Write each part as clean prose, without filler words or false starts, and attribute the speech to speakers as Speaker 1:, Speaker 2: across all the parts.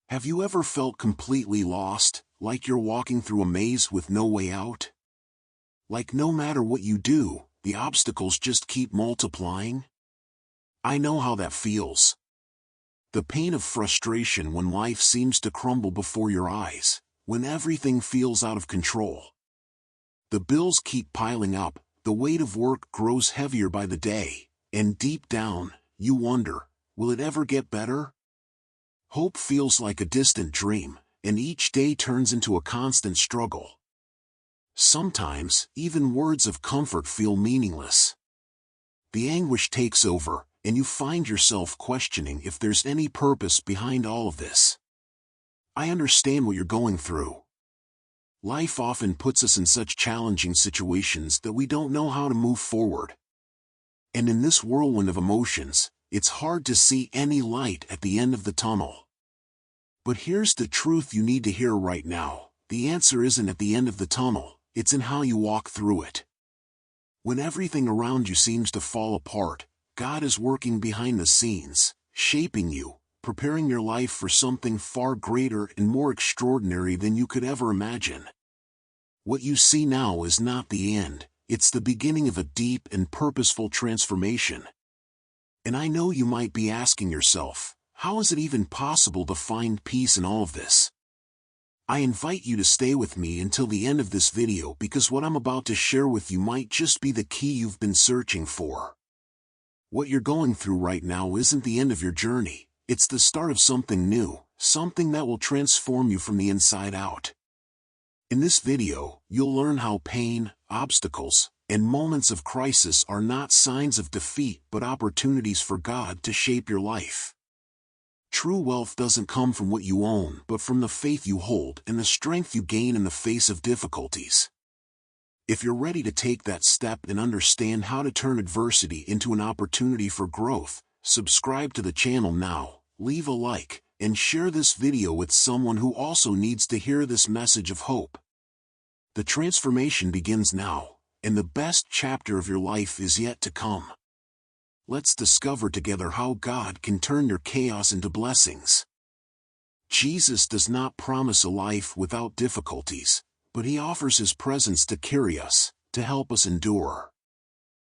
Speaker 1: Have you ever felt completely lost, like you're walking through a maze with no way out? Like no matter what you do, the obstacles just keep multiplying? I know how that feels. The pain of frustration when life seems to crumble before your eyes, when everything feels out of control. The bills keep piling up, the weight of work grows heavier by the day, and deep down, you wonder, will it ever get better? Hope feels like a distant dream, and each day turns into a constant struggle. Sometimes, even words of comfort feel meaningless. The anguish takes over, and you find yourself questioning if there's any purpose behind all of this. I understand what you're going through. Life often puts us in such challenging situations that we don't know how to move forward. And in this whirlwind of emotions, it's hard to see any light at the end of the tunnel. But here's the truth you need to hear right now. The answer isn't at the end of the tunnel, it's in how you walk through it. When everything around you seems to fall apart, God is working behind the scenes, shaping you, preparing your life for something far greater and more extraordinary than you could ever imagine. What you see now is not the end, it's the beginning of a deep and purposeful transformation. And I know you might be asking yourself, how is it even possible to find peace in all of this? I invite you to stay with me until the end of this video because what I'm about to share with you might just be the key you've been searching for. What you're going through right now isn't the end of your journey, it's the start of something new, something that will transform you from the inside out. In this video, you'll learn how pain, obstacles, and moments of crisis are not signs of defeat but opportunities for God to shape your life. True wealth doesn't come from what you own but from the faith you hold and the strength you gain in the face of difficulties. If you're ready to take that step and understand how to turn adversity into an opportunity for growth, subscribe to the channel now, leave a like, and share this video with someone who also needs to hear this message of hope. The transformation begins now, and the best chapter of your life is yet to come. Let's discover together how God can turn your chaos into blessings. Jesus does not promise a life without difficulties, but He offers His presence to carry us, to help us endure.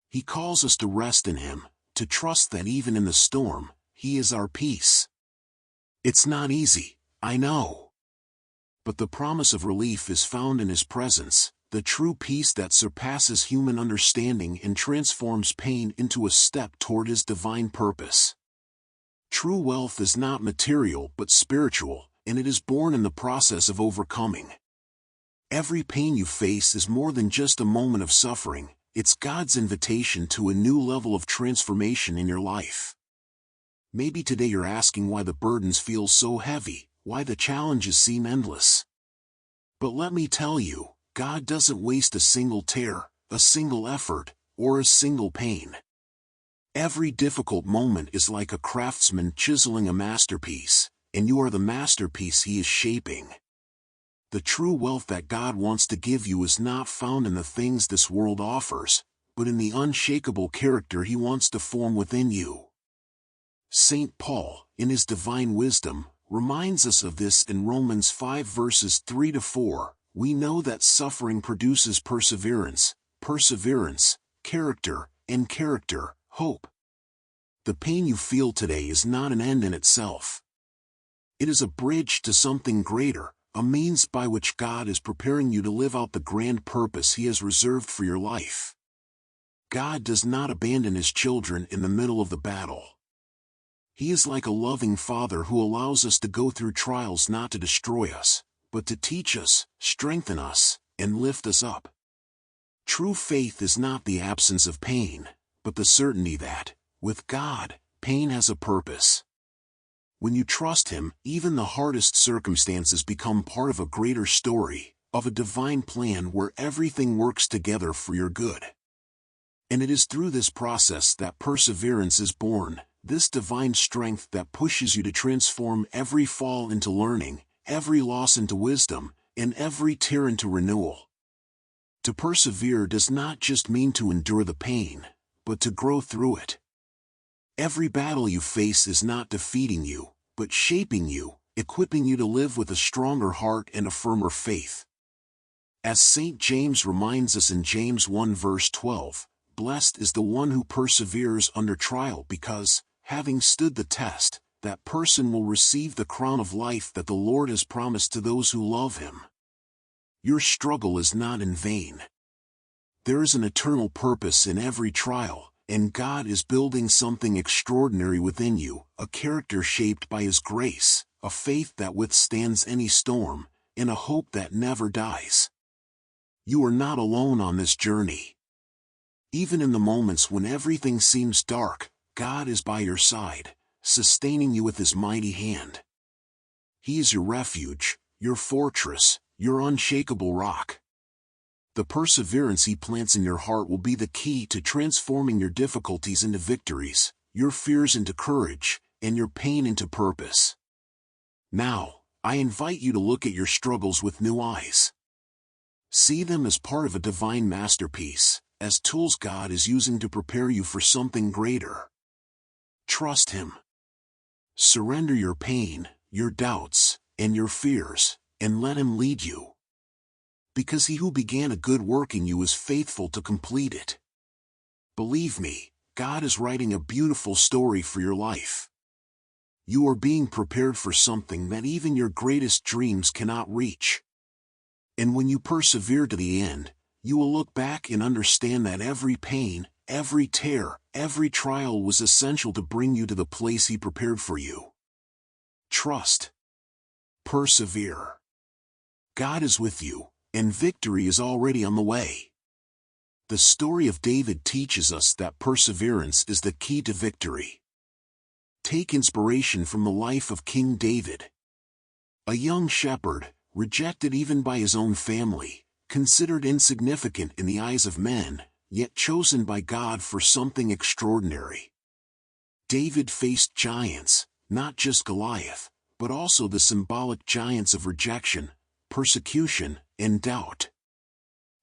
Speaker 1: He calls us to rest in Him, to trust that even in the storm, He is our peace. It's not easy, I know. But the promise of relief is found in His presence, the true peace that surpasses human understanding and transforms pain into a step toward His divine purpose. True wealth is not material but spiritual, and it is born in the process of overcoming. Every pain you face is more than just a moment of suffering, it's God's invitation to a new level of transformation in your life. Maybe today you're asking why the burdens feel so heavy, why the challenges seem endless. But let me tell you, God doesn't waste a single tear, a single effort, or a single pain. Every difficult moment is like a craftsman chiseling a masterpiece, and you are the masterpiece He is shaping. The true wealth that God wants to give you is not found in the things this world offers, but in the unshakable character He wants to form within you. St. Paul, in his divine wisdom, reminds us of this in Romans 5 verses 3-4. We know that suffering produces perseverance, perseverance, character, and character, hope. The pain you feel today is not an end in itself. It is a bridge to something greater, a means by which God is preparing you to live out the grand purpose He has reserved for your life. God does not abandon His children in the middle of the battle. He is like a loving Father who allows us to go through trials not to destroy us, but to teach us, strengthen us, and lift us up. True faith is not the absence of pain, but the certainty that, with God, pain has a purpose. When you trust Him, even the hardest circumstances become part of a greater story, of a divine plan where everything works together for your good. And it is through this process that perseverance is born, this divine strength that pushes you to transform every fall into learning, every loss into wisdom, and every tear into renewal. To persevere does not just mean to endure the pain, but to grow through it. Every battle you face is not defeating you, but shaping you, equipping you to live with a stronger heart and a firmer faith. As St. James reminds us in James 1 verse 12, "Blessed is the one who perseveres under trial because, having stood the test, that person will receive the crown of life that the Lord has promised to those who love Him." Your struggle is not in vain. There is an eternal purpose in every trial, and God is building something extraordinary within you, a character shaped by His grace, a faith that withstands any storm, and a hope that never dies. You are not alone on this journey. Even in the moments when everything seems dark, God is by your side, sustaining you with His mighty hand. He is your refuge, your fortress, your unshakable rock. The perseverance He plants in your heart will be the key to transforming your difficulties into victories, your fears into courage, and your pain into purpose. Now, I invite you to look at your struggles with new eyes. See them as part of a divine masterpiece, as tools God is using to prepare you for something greater. Trust Him. Surrender your pain, your doubts, and your fears, and let Him lead you. Because He who began a good work in you is faithful to complete it. Believe me, God is writing a beautiful story for your life. You are being prepared for something that even your greatest dreams cannot reach. And when you persevere to the end, you will look back and understand that every pain, every tear, every trial was essential to bring you to the place He prepared for you. Trust. Persevere. God is with you, and victory is already on the way. The story of David teaches us that perseverance is the key to victory. Take inspiration from the life of King David. A young shepherd, rejected even by his own family, considered insignificant in the eyes of men, yet chosen by God for something extraordinary. David faced giants, not just Goliath, but also the symbolic giants of rejection, persecution, and doubt.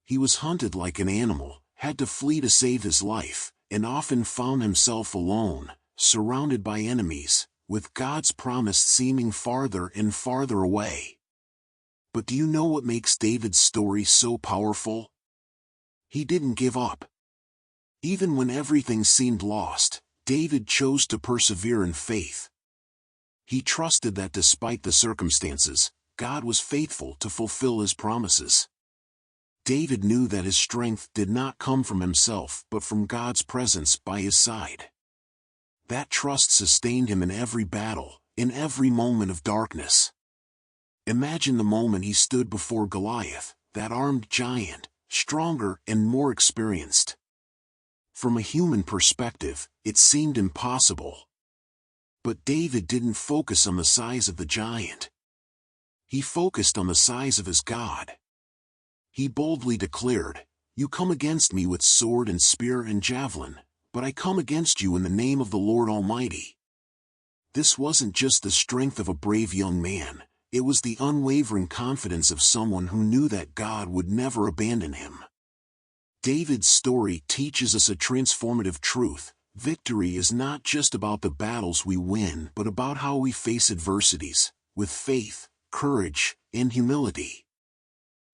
Speaker 1: He was hunted like an animal, had to flee to save his life, and often found himself alone, surrounded by enemies, with God's promise seeming farther and farther away. But do you know what makes David's story so powerful? He didn't give up. Even when everything seemed lost, David chose to persevere in faith. He trusted that despite the circumstances, God was faithful to fulfill His promises. David knew that his strength did not come from himself but from God's presence by his side. That trust sustained him in every battle, in every moment of darkness. Imagine the moment he stood before Goliath, that armed giant, stronger and more experienced. From a human perspective, it seemed impossible. But David didn't focus on the size of the giant. He focused on the size of his God. He boldly declared, "You come against me with sword and spear and javelin, but I come against you in the name of the Lord Almighty." This wasn't just the strength of a brave young man. It was the unwavering confidence of someone who knew that God would never abandon him. David's story teaches us a transformative truth. Victory is not just about the battles we win but about how we face adversities, with faith, courage, and humility.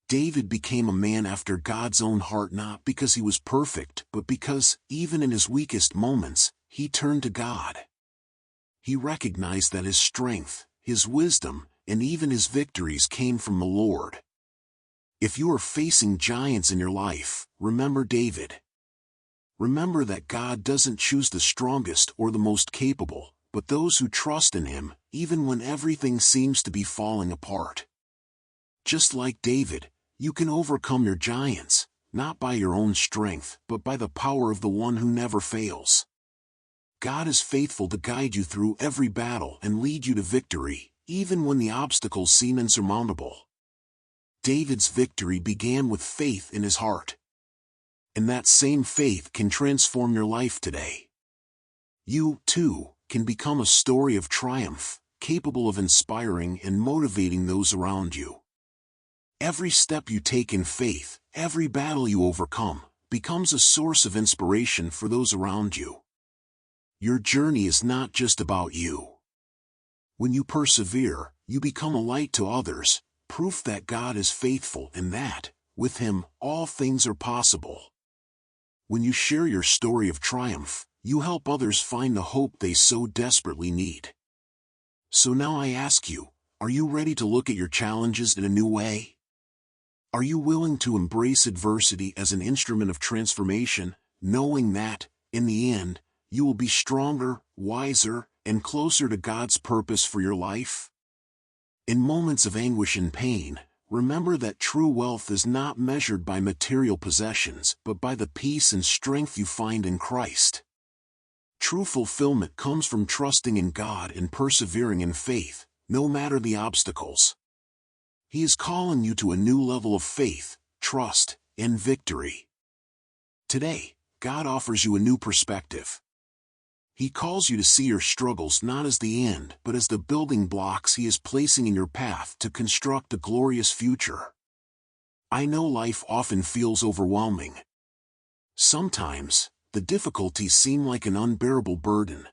Speaker 1: David became a man after God's own heart not because he was perfect but because, even in his weakest moments, he turned to God. He recognized that his strength, his wisdom, and even his victories came from the Lord. If you are facing giants in your life, remember David. Remember that God doesn't choose the strongest or the most capable, but those who trust in Him, even when everything seems to be falling apart. Just like David, you can overcome your giants, not by your own strength, but by the power of the one who never fails. God is faithful to guide you through every battle and lead you to victory, even when the obstacles seem insurmountable. David's victory began with faith in his heart. And that same faith can transform your life today. You, too, can become a story of triumph, capable of inspiring and motivating those around you. Every step you take in faith, every battle you overcome, becomes a source of inspiration for those around you. Your journey is not just about you. When you persevere, you become a light to others, proof that God is faithful and that, with Him, all things are possible. When you share your story of triumph, you help others find the hope they so desperately need. So now I ask you, are you ready to look at your challenges in a new way? Are you willing to embrace adversity as an instrument of transformation, knowing that, in the end, you will be stronger, wiser, and closer to God's purpose for your life? In moments of anguish and pain, remember that true wealth is not measured by material possessions but by the peace and strength you find in Christ. True fulfillment comes from trusting in God and persevering in faith, no matter the obstacles. He is calling you to a new level of faith, trust, and victory. Today, God offers you a new perspective. He calls you to see your struggles not as the end but as the building blocks He is placing in your path to construct a glorious future. I know life often feels overwhelming. Sometimes, the difficulties seem like an unbearable burden.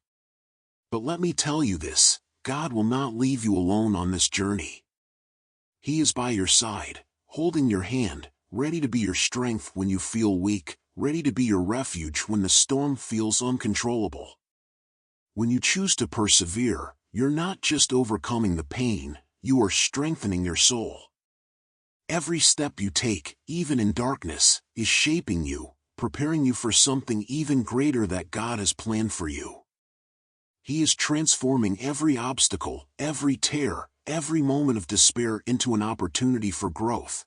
Speaker 1: But let me tell you this, God will not leave you alone on this journey. He is by your side, holding your hand, ready to be your strength when you feel weak, ready to be your refuge when the storm feels uncontrollable. When you choose to persevere, you're not just overcoming the pain, you are strengthening your soul. Every step you take, even in darkness, is shaping you, preparing you for something even greater that God has planned for you. He is transforming every obstacle, every tear, every moment of despair into an opportunity for growth.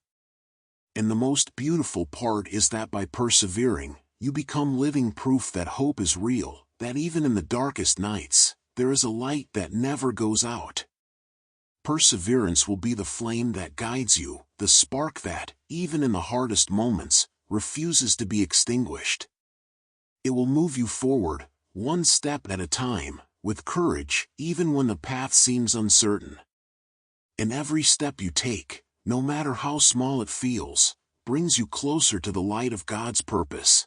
Speaker 1: And the most beautiful part is that by persevering, you become living proof that hope is real, that even in the darkest nights, there is a light that never goes out. Perseverance will be the flame that guides you, the spark that, even in the hardest moments, refuses to be extinguished. It will move you forward, one step at a time, with courage, even when the path seems uncertain. And every step you take, no matter how small it feels, brings you closer to the light of God's purpose.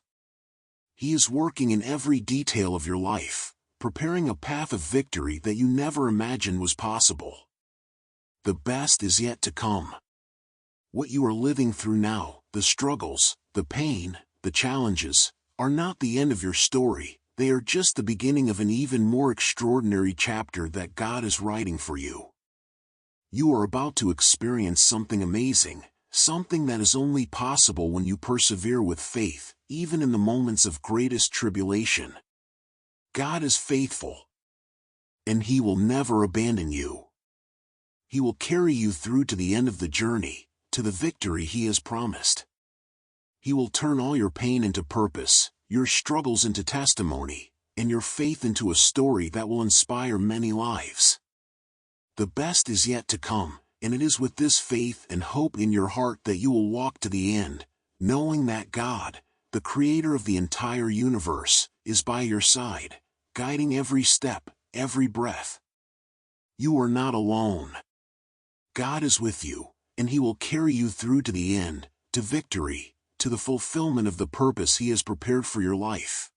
Speaker 1: He is working in every detail of your life, preparing a path of victory that you never imagined was possible. The best is yet to come. What you are living through now, the struggles, the pain, the challenges, are not the end of your story, they are just the beginning of an even more extraordinary chapter that God is writing for you. You are about to experience something amazing, something that is only possible when you persevere with faith, even in the moments of greatest tribulation. God is faithful, and He will never abandon you. He will carry you through to the end of the journey, to the victory He has promised. He will turn all your pain into purpose, your struggles into testimony, and your faith into a story that will inspire many lives. The best is yet to come, and it is with this faith and hope in your heart that you will walk to the end, knowing that God, the Creator of the entire universe, is by your side, guiding every step, every breath. You are not alone. God is with you, and He will carry you through to the end, to victory, to the fulfillment of the purpose He has prepared for your life.